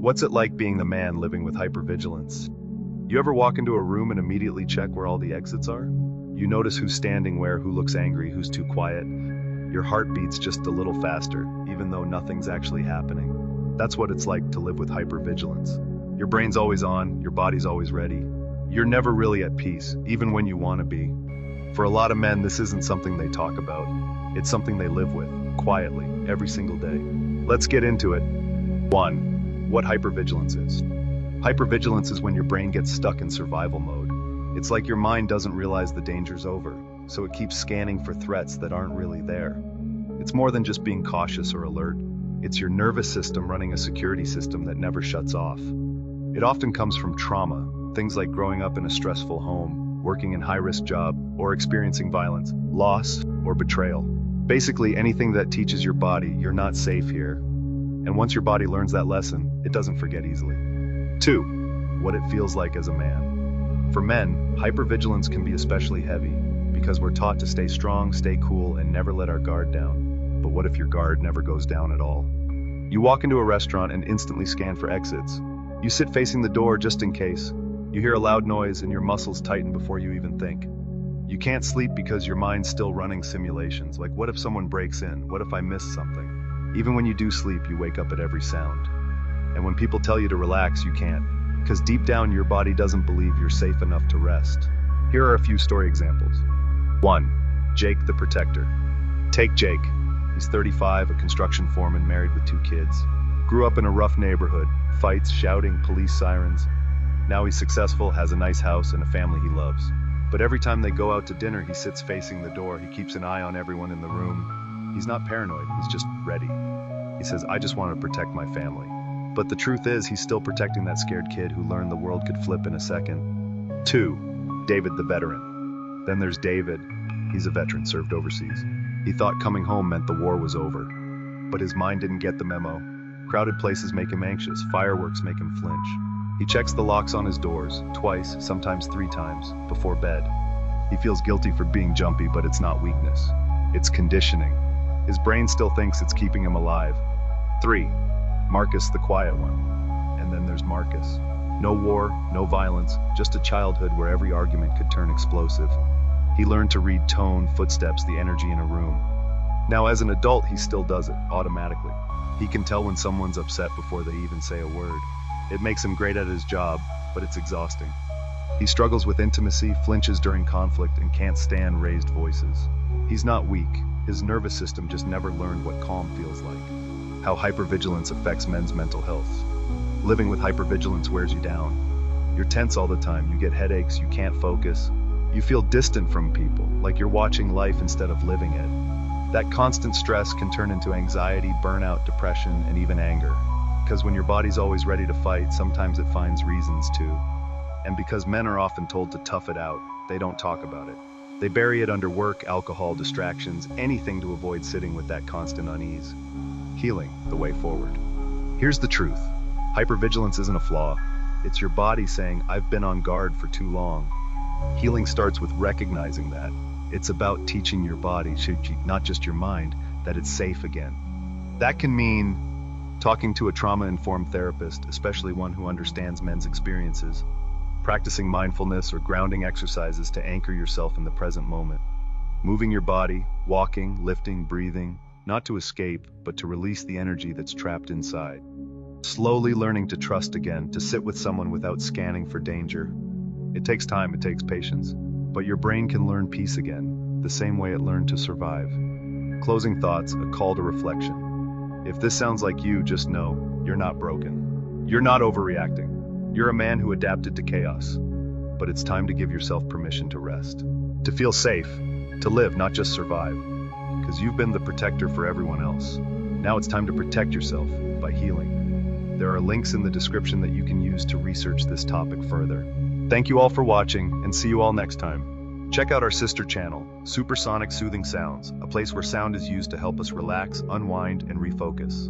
What's it like being the man living with hypervigilance? You ever walk into a room and immediately check where all the exits are? You notice who's standing where, who looks angry, who's too quiet. Your heart beats just a little faster, even though nothing's actually happening. That's what it's like to live with hypervigilance. Your brain's always on, your body's always ready. You're never really at peace, even when you want to be. For a lot of men, this isn't something they talk about. It's something they live with, quietly, every single day. Let's get into it. 1. What hypervigilance is. Hypervigilance is when your brain gets stuck in survival mode. It's like your mind doesn't realize the danger's over, so it keeps scanning for threats that aren't really there. It's more than just being cautious or alert. It's your nervous system running a security system that never shuts off. It often comes from trauma, things like growing up in a stressful home, working in a high-risk job, or experiencing violence, loss, or betrayal. Basically, anything that teaches your body you're not safe here. And once your body learns that lesson, it doesn't forget easily. 2. What it feels like as a man. For men, hypervigilance can be especially heavy because we're taught to stay strong, stay cool, and never let our guard down. But what if your guard never goes down at all? You walk into a restaurant and instantly scan for exits. You sit facing the door just in case. You hear a loud noise and your muscles tighten before you even think. You can't sleep because your mind's still running simulations, like what if someone breaks in? What if I miss something? Even when you do sleep, you wake up at every sound. And when people tell you to relax, you can't, because deep down your body doesn't believe you're safe enough to rest. Here are a few story examples. 1. Jake the Protector. Take Jake. He's 35, a construction foreman married with 2 kids. Grew up in a rough neighborhood, fights, shouting, police sirens. Now he's successful, has a nice house, and a family he loves. But every time they go out to dinner, he sits facing the door. He keeps an eye on everyone in the room. He's not paranoid, he's just ready. He says, I just want to protect my family. But the truth is, he's still protecting that scared kid who learned the world could flip in a second. 2. David the Veteran. Then there's David. He's a veteran, served overseas. He thought coming home meant the war was over. But his mind didn't get the memo. Crowded places make him anxious, fireworks make him flinch. He checks the locks on his doors, twice, sometimes 3 times, before bed. He feels guilty for being jumpy, but it's not weakness. It's conditioning. His brain still thinks it's keeping him alive. 3. Marcus the Quiet One. And then there's Marcus. No war, no violence, just a childhood where every argument could turn explosive. He learned to read tone, footsteps, the energy in a room. Now as an adult, he still does it, automatically. He can tell when someone's upset before they even say a word. It makes him great at his job, but it's exhausting. He struggles with intimacy, flinches during conflict, and can't stand raised voices. He's not weak. His nervous system just never learned what calm feels like. How hypervigilance affects men's mental health. Living with hypervigilance wears you down. You're tense all the time, you get headaches, you can't focus. You feel distant from people, like you're watching life instead of living it. That constant stress can turn into anxiety, burnout, depression, and even anger. Because when your body's always ready to fight, sometimes it finds reasons to. And because men are often told to tough it out, they don't talk about it. They bury it under work, alcohol, distractions, anything to avoid sitting with that constant unease. Healing, the way forward. Here's the truth. Hypervigilance isn't a flaw. It's your body saying, I've been on guard for too long. Healing starts with recognizing that. It's about teaching your body, not just your mind, that it's safe again. That can mean talking to a trauma-informed therapist, especially one who understands men's experiences, practicing mindfulness or grounding exercises to anchor yourself in the present moment, moving your body, walking, lifting, breathing, not to escape, but to release the energy that's trapped inside. Slowly learning to trust again, to sit with someone without scanning for danger. It takes time, it takes patience, but your brain can learn peace again, the same way it learned to survive. Closing thoughts, a call to reflection. If this sounds like you, just know, you're not broken. You're not overreacting. You're a man who adapted to chaos. But it's time to give yourself permission to rest, to feel safe, to live, not just survive. Because you've been the protector for everyone else. Now it's time to protect yourself by healing. There are links in the description that you can use to research this topic further. Thank you all for watching, and see you all next time. Check out our sister channel, Supersonic Soothing Sounds, a place where sound is used to help us relax, unwind, and refocus.